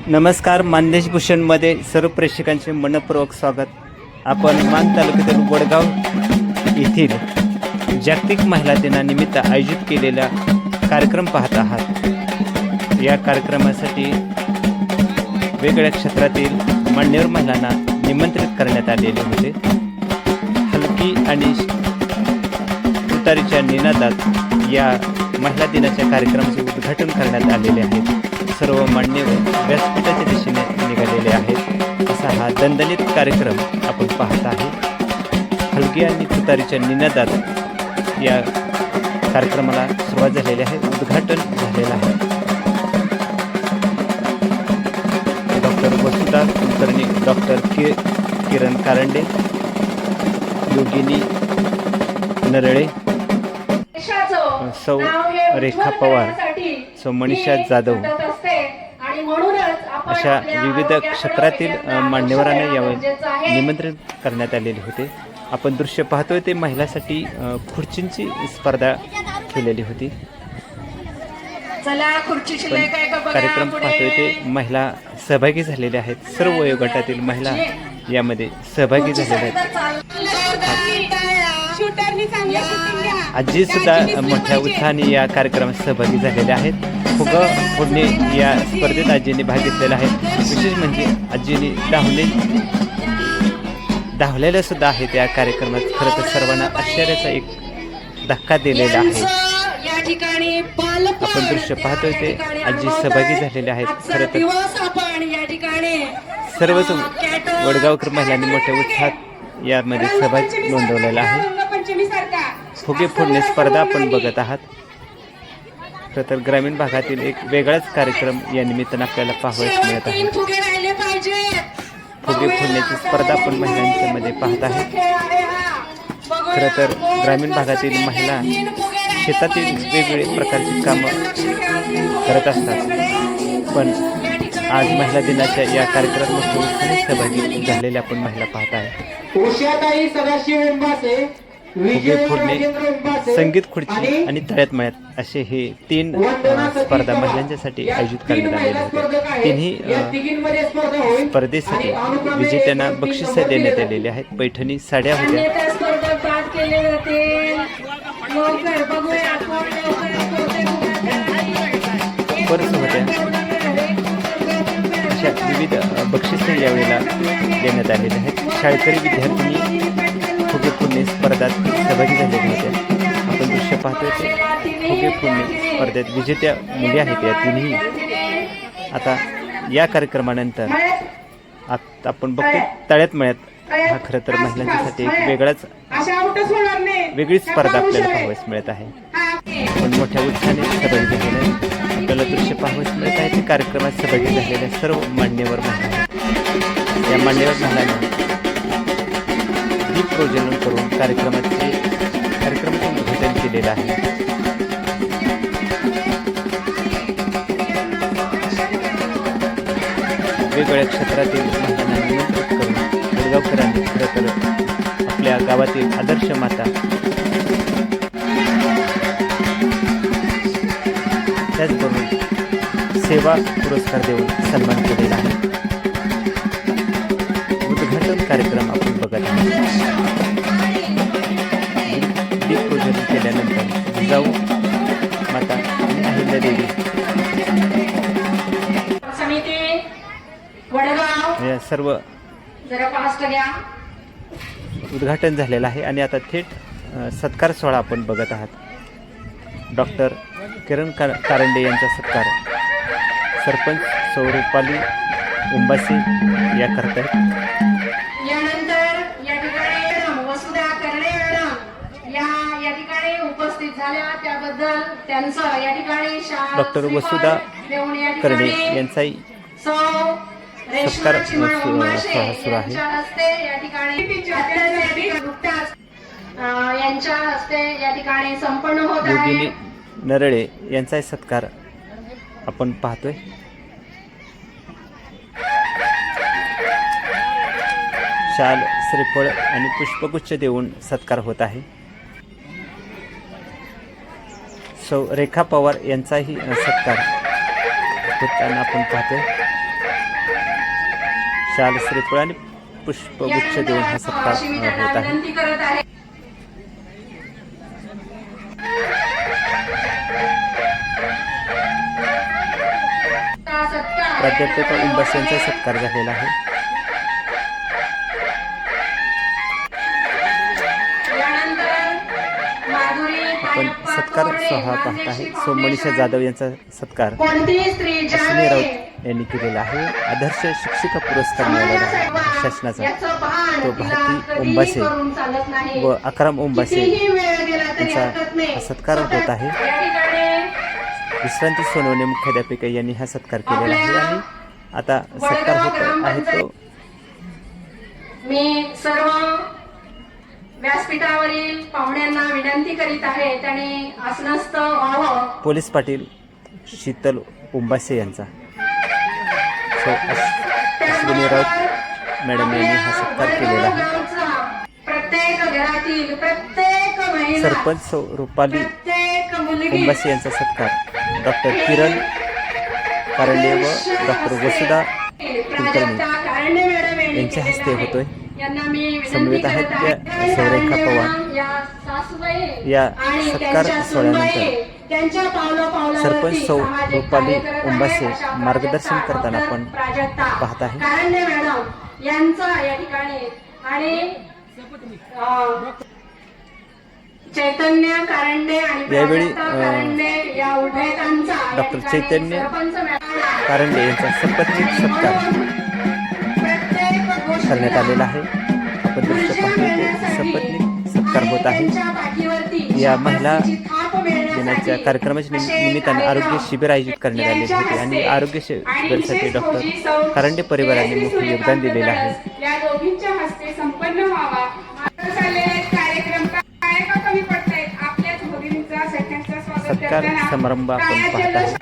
नमस्कार, मानदेश भूषणमध्ये सर्व प्रेक्षकांचे मनपूर्वक स्वागत। आपण मान तालुक्यातील वडगाव येथील जागतिक महिला दिनानिमित्त आयोजित केलेला कार्यक्रम पाहत आहात। या कार्यक्रमासाठी वेगवेगळ्या क्षेत्रातील मान्यवर महिलांना निमंत्रित करण्यात आलेले होते। हलकी आणि तुतारीच्या निनादात या महिला दिनाच्या कार्यक्रमाचे उद्घाटन करण्यात आलेले आहे। सर्व मान्यवर व्यासपीठाच्या दिशेने निघालेले आहेत। असा हा दणदणीत कार्यक्रम आपण पाहत आहे। हलकी आणि तुतारीच्या निनादात या कार्यक्रमाला सुरुवात झालेली आहे, उद्घाटन झालेलं आहे। डॉक्टर वसुधा कुलकर्णी, डॉक्टर किरण कारंडे, योगिनी नरळे, सौ रेखा पवार, सौ मनीषा जाधव अशा विविध क्षेत्रातील मान्यवरांना यावेळी निमंत्रित करण्यात आलेले होते। आपण दृश्य पाहतोय ते महिलांसाठी खुर्चींची स्पर्धा ठेवलेली होती। कार्यक्रम पाहतोय ते महिला सहभागी झालेल्या आहेत। सर्व वयोगटातील महिला यामध्ये सहभागी झालेल्या आहेत। आजी सुद्धा मोठ्या उत्साहाने या कार्यक्रमात सहभागी झालेल्या आहेत। फुगा फोडणे या स्पर्धेत आजीने भाग घेतलेला आहे। विशेष म्हणजे आजीने धावलेल्या सुद्धा आहेत या कार्यक्रमात। खरं तर सर्वांना आश्चर्याचा एक धक्का दिलेला आहे। आपण दृश्य पाहतोय ते आजी सहभागी झालेले आहेत। खरं तर सर्वच वडगावकर महिलांनी मोठ्या उत्साहात यामध्ये सहभाग नोंदवलेला आहे। फुगे फोडणे स्पर्धा आपण बघत आहात। खरं तर ग्रामीण भागातील एक वेगळाच कार्यक्रम या निमित्तानं आपल्याला पाहावयास मिळत आहे। फुगे फोडण्याची स्पर्धा आपण महिलांच्या मध्ये पाहत आहे। खरं तर ग्रामीण भागातील महिला शेतातील वेगवेगळे प्रकारची कामं करत असतात, पण आज महिला दिनाच्या या कार्यक्रमात मोठ्या सहभागी झालेल्या आपण महिला पाहत आहे। फुगे फोडणे, संगीत खुर्ची आणि तळ्यात मळ्यात असे हे 3 स्पर्धा महिलांच्यासाठी आयोजित करण्यात आलेल्या होत्या। तिन्ही स्पर्धेसाठी विजेत्यांना बक्षिसे देण्यात आलेली आहेत। पैठणी साड्या होत्या, पर्स होत्या, अशा विविध बक्षिसे यावेळेला देण्यात आलेले आहेत। शाळकरी विद्यार्थिनी फुगे फोडणे स्पर्धेत सहभागी झालेले होते। आपण दृश्य पाहतोय ते फुगे फोडणे स्पर्धेत विजेत्या मुली आहेत। या तिन्ही आता या कार्यक्रमानंतर आपण बघतो तळ्यात मळ्यात हा खरं तर महिलांसाठी एक वेगळी स्पर्धा आपल्याला पाहावयास मिळत आहे। पण मोठ्या उत्साहाने सहभागी झालेल्या आहेत। आपल्याला दृश्य पाहावयास मिळत आहे ते कार्यक्रमात सहभागी झालेल्या सर्व मान्यवर महिला। या मान्यवर महिलांनी दीप प्रज्वलन करून कार्यक्रमाचे उद्घाटन केलेलं आहे। वेगवेगळ्या क्षेत्रातील महिलांना निमंत्रित करून वडगावकरांनी खरं तर आपल्या गावातील आदर्श माता, त्याचबरोबर सेवा पुरस्कार देऊन सन्मान केलेला आहे। उद्घाटन कार्यक्रम आपण बघत आहोत। दीप प्रज्वलन केल्यानंतर जिजाऊ माता आणि अहिल्यादेवी या सर्व उद्घाटन झालेलं आहे आणि आता थेट सत्कार सोहळा आपण बघत आहात। डॉक्टर किरण कारंडे यांचा सत्कार सरपंच सौरूपाली उंबासी या करतायत। यानंतर या ठिकाणी वसुधा करणे या ठिकाणी उपस्थित झाल्या, त्याबद्दल त्यांचं या ठिकाणी डॉक्टर वसुधा करणे यांचाही सत्कार सोहळा सुरू आहे। यांच्या हस्ते या ठिकाणी संपन्न होत आहे। योगिनी नरळे यांचाही सत्कार आपण पाहतोय। शाल, श्रीफळ आणि पुष्पगुच्छ देऊन सत्कार होत आहे। सौ रेखा पवार यांचाही सत्कार होताना आपण पाहतोय। शाल श्रीफळ आणि पुष्पगुच्छ देऊन हा सत्कार अशी मी त्यांना होत आहे. विनंती करत आहे. सत्कार प्राध्यापिका उंबासे यांचा सत्कार झालेला आहे. यानंतर माधुरी आपण पायप्पा सत्कार कोरडे, सोहळा पाहत मान्यश्री आहे. सो मनीषा फाउंडेशन, जाधव यांचा सत्कार कोणतीही स्त्री अश्विनी ज्यावेळी राऊत यांनी केलेला आहे. आदर्श शिक्षिका पुरस्कार मिळालेला आहे शासनाचा. याचं भान तो तिला भारती कधीही उंबासे करून चालत नाही. व अकराम उंबासे कितीही वेळ गेला तरी यांचा हरकत नाही. हा सत्कार होत आहे. या ठिकाणी विश्रांती सोनवणे मुख्याध्यापिका यांनी हा सत्कार केलेला आहे आणि आता सत्कार वडगाव होत आहे ग्रामपंचायत तो मी सर्व व्यासपीठावरील पाहुण्यांना विनंती करीत आहे त्याने आसनस्थ व्हावं. पोलीस पाटील शीतल उंबासे यांचा. सो अश्विनी राऊत मॅडम यांनी हा सत्कार केलेला आहे. प्रत्येक घरातील प्रत्येक महिला, सरपंच सौ रुपाली प्रत्येक मुलगी, उंबासे यांचा सत्कार डॉक्टर किरण कारंडे व डॉक्टर वसुधा प्राजक्ता कारंडे मॅडम यांनी यांच्या हस्ते केलेला आहे. होतोय. यांना मी विनंती समवेत आहेत करत आहे. त्या सौरेखा पवार. या सासूबाई या आणि सत्कार त्यांच्या सोहळ्यानंतर सुनबाई, त्यांच्या पावलापावलावरती सरपंच सौ सामाजिक रुपाली कार्य करत आहेत. उंबासे अशा मार्गदर्शन प्राजक्ता, करताना डॉक्टर आपण प्राजक्ता पाहत आहे. कारंडे मॅडम यांचा या ठिकाणी आणि चैतन्य कारंडे आणि यावेळी, प्राजक्ता कारंडे या उभयतांचा या डॉक्टर ठिकाणी चैतन्य सरपंच मॅडम कारंडे यांचा सपत्नीक सत्कार प्रत्येक गोष्टीला करण्यात आलेला आहे. आपण दृश्य पाहतो ते सपत्नीक सत्कार होत आहे. या महिला दिनाच्या कार्यक्रमाच्या निमित्ताने आरोग्य शिबिर आयोजित करण्यात आले होते आणि आरोग्य शिबिरासाठी डॉक्टर कारंडे परिवाराने मोठे योगदान दिलेले आहे. या दोघींच्या हस्ते संपन्न व्हावा. आता चाललेले कार्यक्रम काय का कमी पडतायत आपल्याच भगिनीचा सगळ्यांचा स्वागत सत्कार करताना समारंभ आपण पाहत आहे.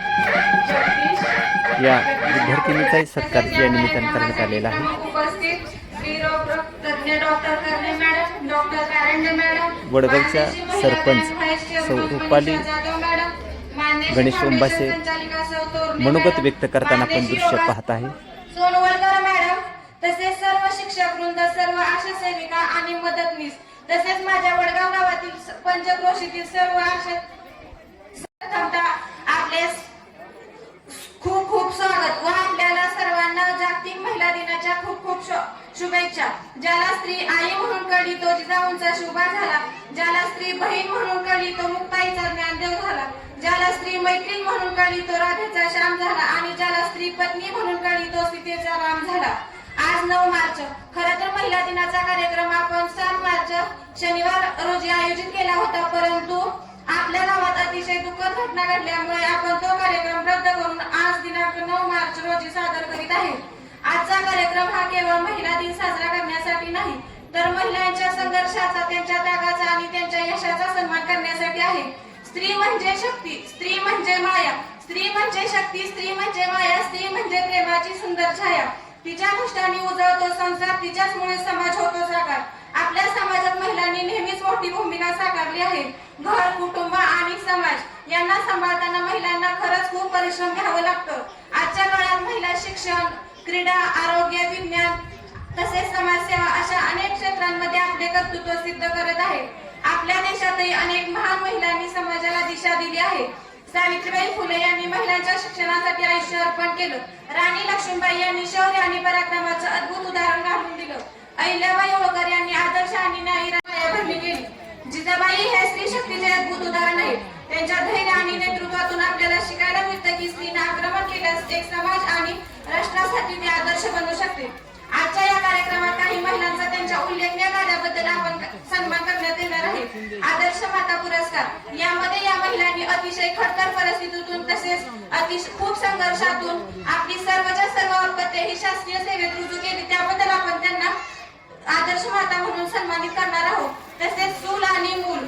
जगदीश या विद्यार्थिनीचाही सत्कार या निमित्ताने करण्यात आलेला आहे. उपस्थित स्त्रीरोग तज्ञ doctor Karande madam, doctor Karande madam, वडगावच्या मान्यश्री महिला सरपंच बँक व्हाईस चेअरमन सौ मनीषा रुपाली जाधव मॅडम, मान्यश्री गणेश फाउंडेशन उंबासे संचालिका सौ तोरणे मनोगत मॅडम, व्यक्त करताना आपण मान्यश्री दृश्य योगा पाहत आहे. सोनवलकर मॅडम, तसेच सर्व शिक्षक वृंद, सर्व आशा सेविका आणि मदतनीस, तसेच माझ्या वडगाव गावातील पंचक्रोशीतील सर्व आशा प्रथमतः आपले खूप खूप स्वागत व आपल्याला सर्वांना जागतिक महिला दिनाच्या खूप खूप शुभेच्छा. ज्याला स्त्री आई म्हणून कळली तो जिजाऊंचा शुभा झाला. ज्याला स्त्री बहीण म्हणून कळली तो मुक्ताईचा ज्ञानदेव झाला. ज्याला स्त्री मैत्रीण म्हणून कळली तो राधेचा श्याम झाला आणि ज्याला स्त्री पत्नी म्हणून कळली तो सीतेचा राम झाला. आज 9 मार्च खरं तर महिला दिनाचा कार्यक्रम आपण 7 मार्च शनिवार रोजी आयोजित केला होता, परंतु आपल्या गावात अतिशय दुःखद घटना घडल्यामुळे आपण तो कार्यक्रम रद्द करून आज दिनांक 9 मार्च रोजी सादर करीत आहे. आजचा कार्यक्रम हा केवळ महिला दिन साजरा करण्यासाठी नाही, तर महिलांच्या संघर्षाचा, त्यांच्या त्यागाचा आणि त्यांच्या यशाचा सन्मान करण्यासाठी आहे. स्त्री म्हणजे शक्ती, स्त्री म्हणजे माया, स्त्री म्हणजे शक्ती, स्त्री म्हणजे माया, स्त्री म्हणजे प्रेमाची सुंदर छाया. तिच्या कष्टाने उजळतो संसार, तिच्याचमुळे समाज होतो साकार. आपल्या समाजात महिलांनी नेहमीच मोठी भूमिका साकारली आहे. घर, कुटुंब आणि समाज यांना सांभाळताना महिलांना खरंच खूप परिश्रम घ्यावं लागतं. आजच्या काळात महिला शिक्षण, क्रीडा, आरोग्य, विज्ञान तसेच समाजसेवा अशा अनेक क्षेत्रांमध्ये आपले कर्तृत्व सिद्ध करत आहे. आपल्या देशातही अनेक महान महिलांनी समाजाला दिशा दिली आहे. सावित्रीबाई फुले यांनी महिलांच्या शिक्षणासाठी आयुष्य अर्पण केलं. राणी लक्ष्मीबाई यांनी शौर्य आणि पराक्रमाचं अद्भुत उदाहरण घालून दिलं. अहिल्याबाई होळकर यांनी आदर्श आणि न्यायी पायाभरणी केली. जिजाबाई हे स्त्री शक्तीचे अद्भुत उदाहरण आहे. त्यांच्या धैर्य आणि नेतृत्वातून आपल्याला शिकायला मिळतं की स्त्रीने आक्रमण केल्यास एक समाज आणि राष्ट्रासाठी ती आदर्श बनू शकते. आजच्या या कार्यक्रमात काही महिलांचा त्यांच्या उल्लेखनीय कार्याबद्दल आपण सन्मान करण्यात येणार आहे. आदर्श माता पुरस्कार यामध्ये या महिलांनी अतिशय खडतर परिस्थितीतून तसेच खूप संघर्षातून आपली सर्वच्या सर्व अपत्ये ही शासकीय सेवेत रुजू केली. त्याबद्दल आपण त्यांना आदर्श माता म्हणून सन्मानित करणार आहोत. तसेच चूल आणि मूल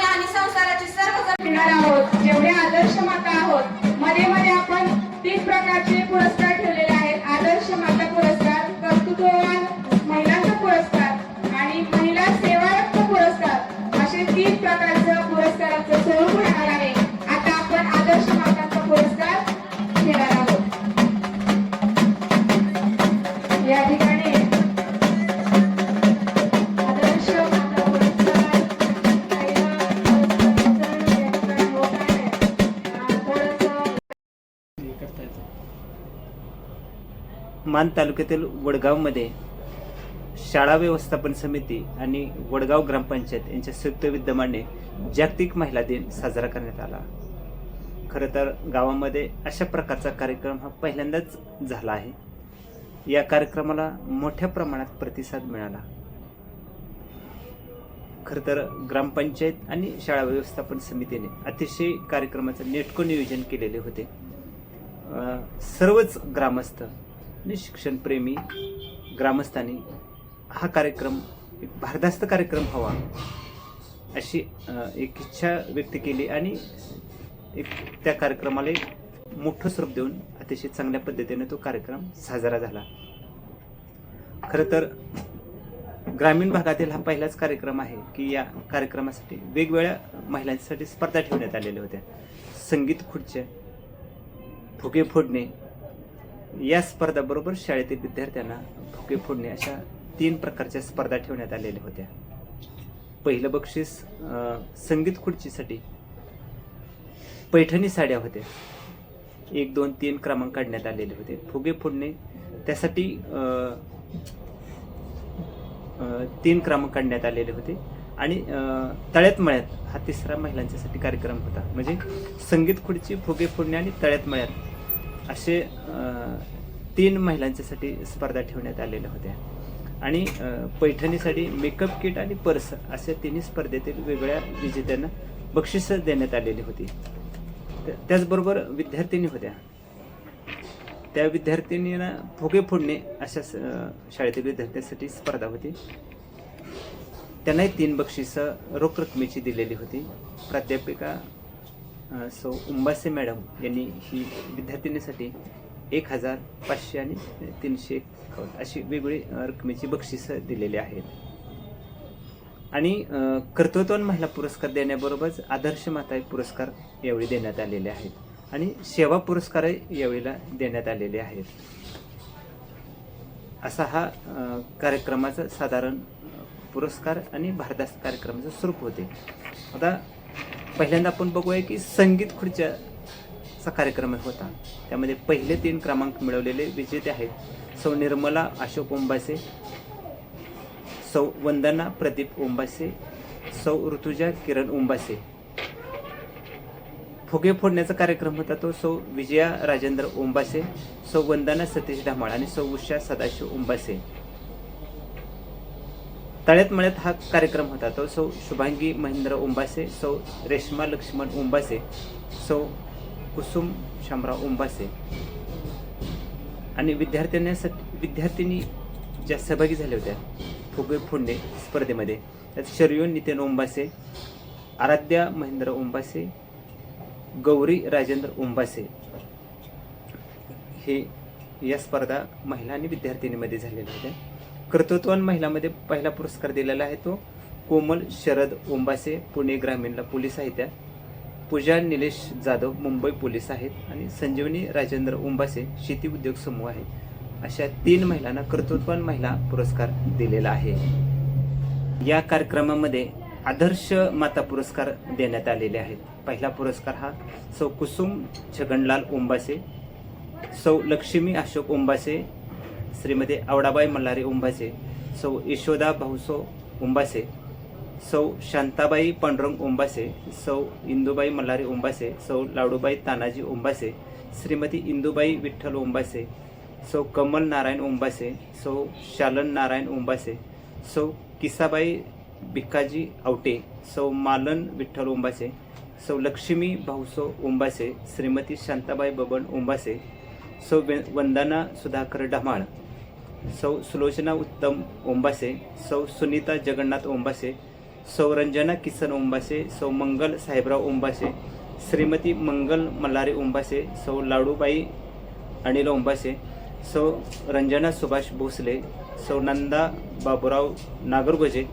आणि संसाराची सर्व घेणार आहोत. जेवढे आदर्श माता आहोत, मध्ये मध्ये आपण 3 प्रकारचे पुरस्कार ठेवलेले आहेत. आदर्श माता पुरस्कार, कर्तृत्ववान महिलांचा पुरस्कार आणि महिला सेवारत्न पुरस्कार असे 3 प्रकारचं पुरस्काराचं स्वरूप राहणार आहे. आता आपण आदर्श मातांचा पुरस्कार घेणार आहोत. या ठिकाणी मान तालुक्यातील वडगावमध्ये शाळा व्यवस्थापन समिती आणि वडगाव ग्रामपंचायत यांच्या संयुक्त विद्यमाने जागतिक महिला दिन साजरा करण्यात आला. खरं तर गावामध्ये अशा प्रकारचा कार्यक्रम हा पहिल्यांदाच झाला आहे. या कार्यक्रमाला मोठ्या प्रमाणात प्रतिसाद मिळाला. खरं तर ग्रामपंचायत आणि शाळा व्यवस्थापन समितीने अतिशय कार्यक्रमाचं नेटकं नियोजन केलेले होते. सर्वच ग्रामस्थ आणि शिक्षणप्रेमी ग्रामस्थांनी हा कार्यक्रम एक भारदस्त कार्यक्रम व्हावा अशी एक इच्छा व्यक्त केली आणि एक त्या कार्यक्रमाला एक मोठं स्वरूप देऊन अतिशय चांगल्या पद्धतीने तो कार्यक्रम साजरा झाला. खरं तर ग्रामीण भागातील हा पहिलाच कार्यक्रम आहे की या कार्यक्रमासाठी वेगवेगळ्या महिलांसाठी स्पर्धा ठेवण्यात आलेल्या होत्या. संगीत खुर्च्या, फुगे फोडणे या स्पर्धाबरोबर शाळेतील विद्यार्थ्यांना फुगे फोडणे अशा 3 प्रकारच्या स्पर्धा ठेवण्यात आलेल्या होत्या. पहिलं बक्षीस संगीत खुर्चीसाठी पैठणी साड्या होत्या. 1, 2, 3 क्रमांक काढण्यात आलेले होते. फुगे फोडणे त्यासाठी 3 क्रमांक काढण्यात आलेले होते आणि तळ्यात मळ्यात हा 3रा महिलांच्यासाठी कार्यक्रम होता. म्हणजे संगीत खुर्ची, फुगे फोडणे आणि तळ्यात मळ्यात असे 3 महिलांच्यासाठी स्पर्धा ठेवण्यात आलेल्या होत्या. आणि पैठणीसाठी मेकअप किट आणि पर्स अशा 3 स्पर्धेतील वेगवेगळ्या विजेत्यांना बक्षिसं देण्यात आलेली होती. त्याचबरोबर विद्यार्थिनी होत्या. त्या विद्यार्थिनींना फुगे फोडणे अशा शाळेतील विद्यार्थ्यांसाठी स्पर्धा होती. त्यांनाही 3 बक्षिसं रोख रकमेची दिलेली होती. प्राध्यापिका सौ उंबासे मॅडम यांनी ही विद्यार्थिनीसाठी 1000, 500 आणि 300 अशी वेगवेगळी रकमेची बक्षिसं दिलेली आहेत. आणि कर्तृत्ववान महिला पुरस्कार देण्याबरोबरच आदर्श माता पुरस्कार यावेळी देण्यात आलेले आहेत आणि सेवा पुरस्कारही यावेळेला देण्यात आलेले आहेत. असा हा कार्यक्रमाचा साधारण पुरस्कार आणि भारदस्त कार्यक्रमाचं स्वरूप होते. आता पहिल्यांदा आपण बघूया की संगीत खुर्च्याचा कार्यक्रम होता. त्यामध्ये पहिले 3 क्रमांक मिळवलेले विजेते आहेत सौ निर्मला अशोक ओंबासे, सौ वंदना प्रदीप ओंबासे, सौ ऋतुजा किरण ओंबासे. फुगे फोडण्याचा कार्यक्रम होता तो सौ विजया राजेंद्र ओंबासे, सौ वंदना सतीश धामाळ आणि सौ उषा सदाशिव ओंबासे. तळ्यात मळ्यात हा कार्यक्रम होता तो सौ शुभांगी महेंद्र ओंबासे, सौ रेश्मा लक्ष्मण ओंबासे, सौ कुसुम शामराव ओंबासे. आणि विद्यार्थिनी ज्या सहभागी झाल्या होत्या फुगे फोडणे स्पर्धेमध्ये त्यात शरयून नितीन ओंबासे, आराध्या महेंद्र ओंबासे, गौरी राजेंद्र ओंबासे हे या स्पर्धा महिला आणि विद्यार्थिनीमध्ये झालेल्या होत्या. कर्तृत्ववान महिलामध्ये पहिला पुरस्कार दिलेला आहे तो कोमल शरद ओंबासे, पुणे ग्रामीणला पोलीस आहेत त्या. पूजा निलेश जाधव मुंबई पोलीस आहेत आणि संजीवनी राजेंद्र ओंबासे शेती उद्योग समूह आहे. अशा 3 महिलांना कर्तृत्ववान महिला पुरस्कार दिलेला आहे. या कार्यक्रमामध्ये आदर्श माता पुरस्कार देण्यात आलेले आहेत. पहिला पुरस्कार हा सौ कुसुम छगनलाल ओंबासे, सौ लक्ष्मी अशोक ओंबासे, श्रीमती आवडाबाई मल्हारी ओंबासे, सौ यशोदा भाऊसो ओंबासे, सौ शांताबाई पांडुरंग ओंबासे, सौ इंदुबाई मल्हारी ओंबासे, सौ लाडूबाई तानाजी ओंबासे, श्रीमती इंदुबाई विठ्ठल ओंबासे, सौ कमल नारायण ओंबासे, सौ शालन नारायण ओंबासे, सौ किसाबाई भिकाजी आवटे, सौ मालन विठ्ठल ओंबासे, सौ लक्ष्मी भाऊसो ओंबासे, श्रीमती शांताबाई बबन ओंबासे, सौ वंदना सुधाकर ढमाळ, सौ सुलोचना उत्तम ओंबासे, सौ सुनीता जगन्नाथ ओंबासे, सौ रंजना किसन ओंबासे, सौ मंगल साहेबराव ओंबासे, श्रीमती मंगल मल्हारी ओंबासे, सौ लाडूबाई अनिल ओंबासे, सौ रंजना सुभाष भोसले, सौ नंदा बाबूराव नागरगोजे,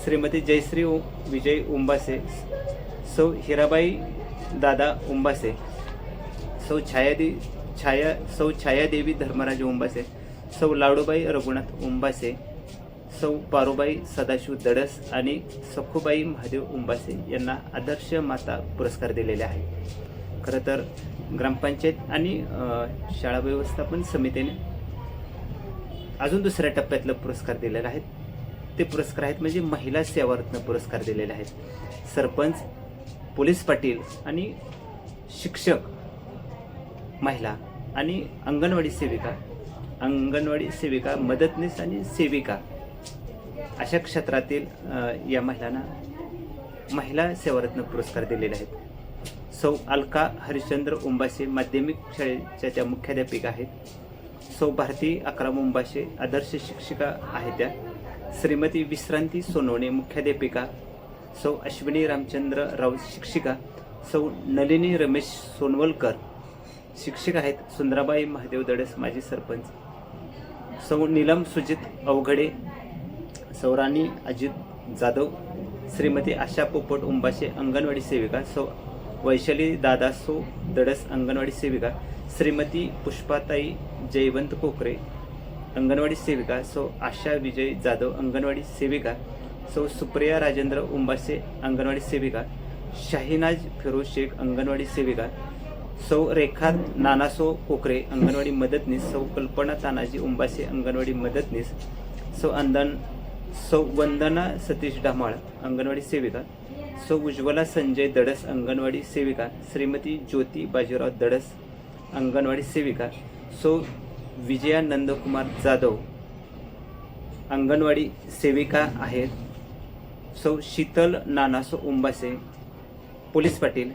श्रीमती जयश्री विजय ओंबासे, सौ हिराबाई दादा ओंबासे, सौ छायादेवी धर्मराज ओंबासे, सौ लाडूबाई रघुनाथ ओंबासे, सौ पारुबाई सदाशिव दडस आणि सखुबाई महादेव ओंबासे यांना आदर्श माता पुरस्कार दिलेले आहे. खरं तर ग्रामपंचायत आणि शाळा व्यवस्थापन समितीने अजून दुसऱ्या टप्प्यातलं पुरस्कार दिलेले आहेत. ते पुरस्कार आहेत म्हणजे महिला सेवारत्न पुरस्कार दिलेले आहेत. सरपंच, पोलीस पाटील आणि शिक्षक महिला आणि अंगणवाडी सेविका, मदतनीस आणि सेविका अशा क्षेत्रातील या महिलांना महिला सेवारत्न पुरस्कार दिलेले आहेत. सौ अलका हरिश्चंद्र उंबासे माध्यमिक शाळेच्या त्या मुख्याध्यापिका आहेत. सौ भारती अकराम उंबासे आदर्श शिक्षिका आहेत त्या. श्रीमती विश्रांती सोनवणे मुख्याध्यापिका. सौ अश्विनी रामचंद्र राव शिक्षिका. सौ नलिनी रमेश सोनवलकर शिक्षिका आहेत. सुंदराबाई महादेव दडस माजी सरपंच. सौ नीलम सुजित अवघडे. सौ राणी अजित जाधव. श्रीमती आशा पोपट उंबाशे अंगणवाडी सेविका. सौ वैशाली दादासो दडस अंगणवाडी सेविका. श्रीमती पुष्पाताई जयवंत कोकरे अंगणवाडी सेविका. सौ आशा विजय जाधव अंगणवाडी सेविका. सौ सुप्रिया राजेंद्र उंबासे अंगणवाडी सेविका. शाहिनाज फिरोज शेख अंगणवाडी सेविका. सौ रेखा नानासो कोकरे अंगणवाडी मदतनीस. सौ कल्पना तानाजी उंबासे अंगणवाडी मदतनीस. सौ वंदना सतीश डामाळ अंगणवाडी सेविका. सौ उज्ज्वला संजय दडस अंगणवाडी सेविका. श्रीमती ज्योती बाजीराव दडस अंगणवाडी सेविका. सौ विजया नंदकुमार जाधव अंगणवाडी सेविका आहेत. सौ शीतल नानासो उंबासे पोलीस पाटील.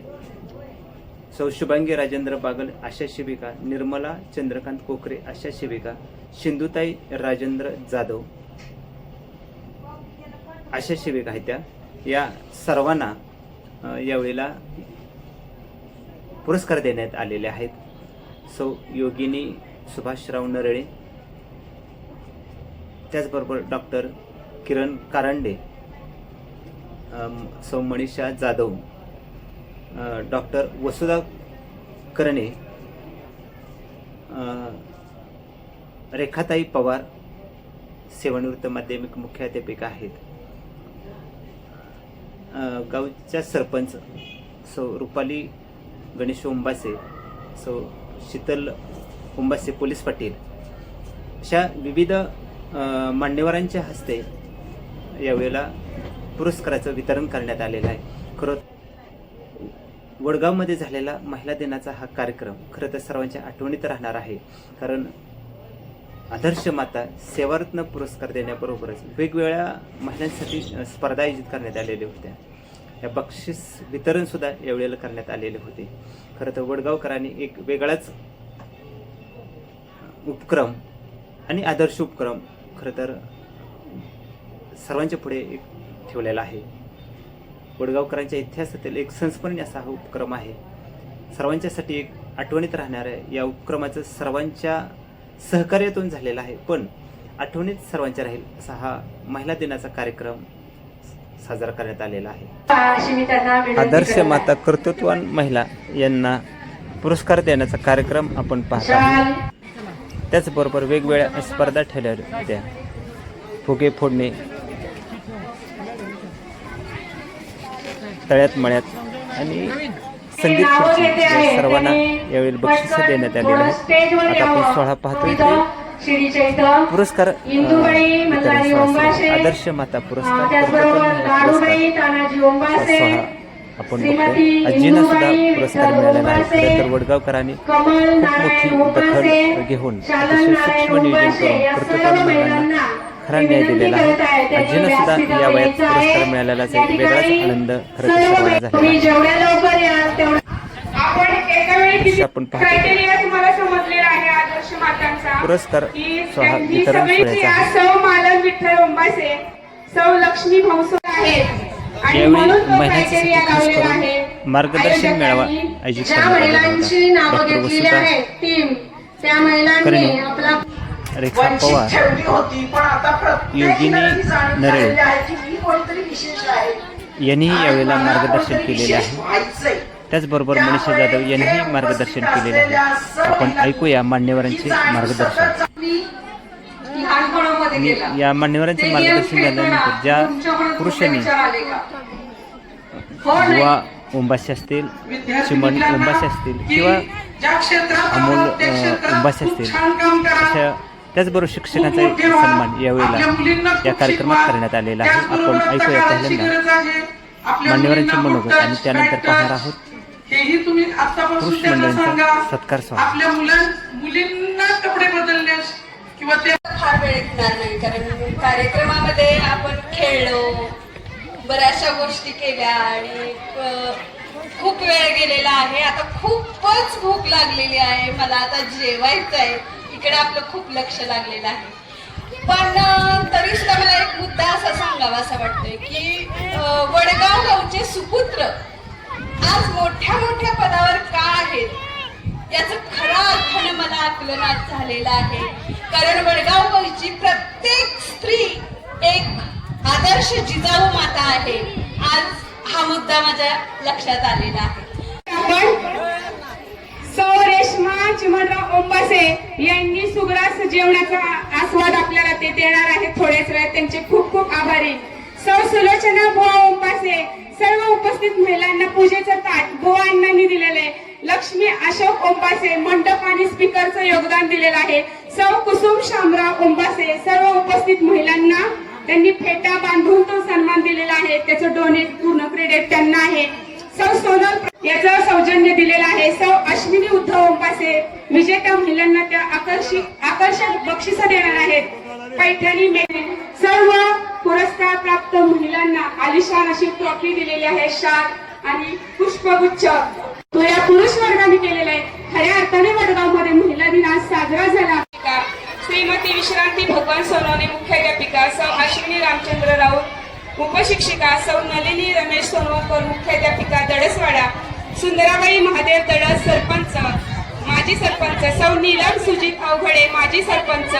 सौ शुभांगी राजेंद्र बागल आशा सेविका. निर्मला चंद्रकांत कोकरे आशा सेविका. सिंधुताई राजेंद्र जाधव आशा सेविका आहेत त्या. या सर्वांना यावेळेला पुरस्कार देण्यात आलेले आहेत. सौ योगिनी सुभाषराव नरळे, त्याचबरोबर डॉक्टर किरण कारंडे, सौ मनीषा जाधव, डॉक्टर वसुधा करणे, रेखाताई पवार सेवानिवृत्त माध्यमिक मुख्याध्यापिका आहेत. गावच्या सरपंच सौ रुपाली गणेश उंबासे, सौ शीतल उंबासे पोलीस पाटील अशा विविध मान्यवरांच्या हस्ते यावेळेला पुरस्काराचं वितरण करण्यात आलेलं आहे. खरं वडगावमध्ये झालेला महिला दिनाचा हा कार्यक्रम खरं तर सर्वांच्या आठवणीत राहणार आहे. कारण आदर्श माता सेवारत्न पुरस्कार देण्याबरोबरच वेगवेगळ्या महिलांसाठी स्पर्धा आयोजित करण्यात आलेल्या होत्या. या बक्षीस वितरण सुद्धा यावेळेला करण्यात आलेले होते. खरं तर वडगावकरांनी एक वेगळाच उपक्रम आणि आदर्श उपक्रम खरं तर सर्वांच्या पुढे एक ठेवलेला आहे. वडगावकरांच्या इतिहासातील एक संस्मरणीय असा हा उपक्रम आहे. सर्वांच्यासाठी एक आठवणीत राहणाऱ्या या उपक्रमाचं सर्वांच्या सहकार्यातून झालेला आहे, पण आठवणीत सर्वांच्या राहील असा हा महिला दिनाचा कार्यक्रम साजरा करण्यात आलेला आहे. आदर्श माता कर्तृत्ववान महिला यांना पुरस्कार देण्याचा कार्यक्रम आपण पाहत आहोत. त्याचबरोबर वेगवेगळ्या स्पर्धा ठेवल्या होत्या. फुगे फोडणे, तळ्यात मळ्यात आणि संगीत खुर्ची या सर्वांना यावेळी बक्षीस देण्यात आलेले आहेत. आता आपण सोहळा पाहतोय ते पुरस्कार आदर्श माता पुरस्कार सोहळा आपण बघतोय. आजींना सुद्धा पुरस्कार मिळालेला आहे. खरं तर वडगावकरांनी खूप मोठी दखल घेऊन अतिशय सूक्ष्म नियोजन करून कर्तृत्वान महिलांना खरा न्याय दिलेला आहे. आजींना सुद्धा या वयात पुरस्कार मिळालेला एक वेगळाच आनंद खरं तर सर्वांना झाला. आपण पाहतो पुरस्कार सोहळा वितरण सोहळ्याचा सौ मालन विठ्ठल उंबासे, सौ लक्ष्मी भौसो आहेत. यावेळी महिलांसाठी खास करून मार्गदर्शन मेळावा आयोजित करण्यात आला होता. डॉक्टर वसुधा करणे, रेखा पवार, योगिनी नरळे यांनीही यावेळेला मार्गदर्शन केलेले आहे. त्याचबरोबर मनीषा जाधव यांनीही मार्गदर्शन केलेले आहे. आपण ऐकूया मान्यवरांचे मार्गदर्शन. या मान्यवरांचे मार्गदर्शन झाल्यानंतर ज्या पुरुषांनी युवा उंबासे असतील, चिमण उंबासे असतील किंवा अमोल उंबासे असतील अशा त्याचबरोबर शिक्षकांचा सन्मान यावेळेला या कार्यक्रमात करण्यात आलेला आहे. आपण ऐकूया पहिल्यांदा मान्यवरांचे मनोगत आणि त्यानंतर पाहणार आहोत हेही तुम्ही आतापासून पुरुष त्यांना मंडळींचा सांगा. सत्कार सोहळा. आपल्या मुलींना कपडे बदलण्यास किंवा ते फार वेळ येणार नाही, कारण कार्यक्रमामध्ये आपण खेळलो, बऱ्याचशा गोष्टी केल्या आणि खूप वेळ गेलेला आहे. आता खूपच भूक लागलेली आहे, मला आता जेवायचं आहे. इकडे आपलं खूप लक्ष लागलेलं आहे. पण तरी सुद्धा मला एक मुद्दा असा सांगावा असं वाटतोय की वडगाव गावचे सुपुत्र आज मोठ्या मोठ्या पदावर का आहेत याचं खऱ्या अर्थानं मला आकलनात झालेलं आहे. कारण वडगाव गावची प्रत्येक स्त्री एक आदर्श जिजाऊ माता आहे. आज हा मुद्दा माझ्या लक्षात आलेला आहे. आपण सौ रेश्मा चिमणराव ओंबासे यांनी सुग्रास जेवणाचा आस्वाद आपल्याला ते देणार आहेत थोड्याच वेळात. त्यांचे खूप खूप आभारी. सौ सुलोचना बुवा ओंबासे सर्व उपस्थित महिलांना पूजेचं ताट बुवा अण्णांनी दिलेलं आहे. लक्ष्मी अशोक ओंबासे मंडप आणि स्पीकरचं योगदान दिलेलं आहे. सौ कुसुम शामराव ओंबासे सर्व उपस्थित महिलांना त्यांनी फेटा बांधून तो सन्मान दिलेला आहे. त्याचं डोनेट पूर्ण क्रेडिट त्यांना आहे. सौ सोनल याचं सौजन्य दिलेलं आहे. सौ अश्विनी उद्धव ओंबासे विजेत्या महिलांना त्या आकर्षक बक्षिसं देणार आहेत. पैठणी सर्व पुरस्कार प्राप्त महिलांना आलिशान अशी ट्रॉफी दिलेली आहे. शाल आणि पुष्पगुच्छ तो या पुरुष वर्गाने केलेला आहे. खऱ्या अर्थाने वडगाव मध्ये महिला दिन आज साजरा झाला. श्रीमती विश्रांती भगवान सोनवणे मुख्याध्यापिका, सौ अश्विनी रामचंद्र राऊत उपशिक्षिका, सौ नलिनी रमेश सोनवकर मुख्याध्यापिका दडसवाडा, सुंदराबाई महादेव दडस सरपंच माजी सरपंच, सौ नीलम सुजित अवघडे माजी सरपंच,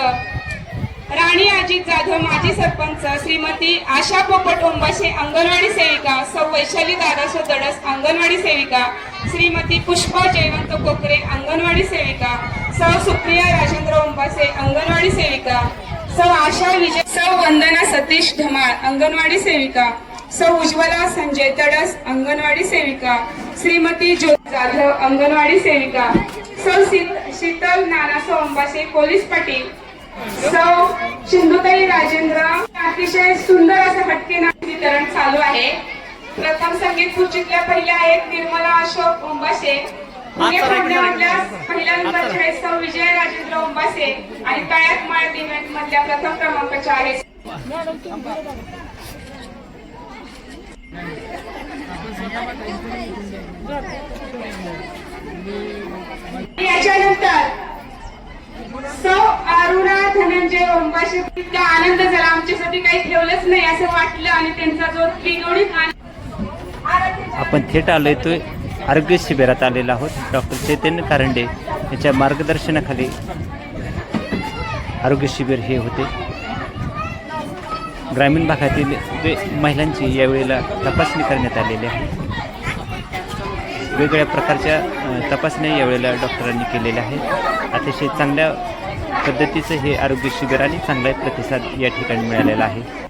राणी अजित जाधव माजी सरपंच, श्रीमती आशा पोपट ओंबासे अंगणवाडी सेविका, सौ वैशाली दादासो दडस अंगणवाडी सेविका, श्रीमती पुष्पा जयवंत कोकरे अंगणवाडी सेविका, सौ सुप्रिया राजेंद्र ओंबासे अंगणवाडी सेविका, सौ आशा विजय, सौ वंदना सतीश धमाळ अंगणवाडी सेविका, सौ उज्ज्वला संजय तडस अंगणवाडी सेविका, श्रीमती ज्योती जाधव अंगणवाडी सेविका, सौ शीतल नानासो ओंबासे पोलीस पाटील, सौ सिंधुताई राजेंद्र. अतिशय सुंदर असं हटके नाट्य वितरण चालू आहे. प्रथम संगीत खुर्चीतल्या पहिल्या आहेत निर्मला अशोक ओंबासे. पुणे मधल्या पहिल्या नंबरच्या आहेत सौ विजय राजेंद्र ओंबासे आणि तळ्यात माळ इव्हेंट मधल्या प्रथम क्रमांकाच्या आहेत. याच्यानंतर सौ अरुणा धनंजय ओंबासे. इतका आनंद झाला, आमच्यासाठी काही ठेवलंच नाही असं वाटलं आणि त्यांचा जो त्रिगुणित आपण थेट आलोय तो आरोग्य शिबिरात आलेलो आहोत. डॉक्टर चैतन्य कारंडे यांच्या मार्गदर्शनाखाली आरोग्य शिबिर हे होते. ग्रामीण भागातील महिलांची यावेळेला तपासणी करण्यात आलेली आहे. वेगवेगळ्या प्रकारच्या तपासण्या यावेळेला डॉक्टरांनी केलेल्या आहेत. अतिशय चांगल्या पद्धतीचं हे आरोग्य शिबिर आणि चांगला प्रतिसाद या ठिकाणी मिळालेला आहे.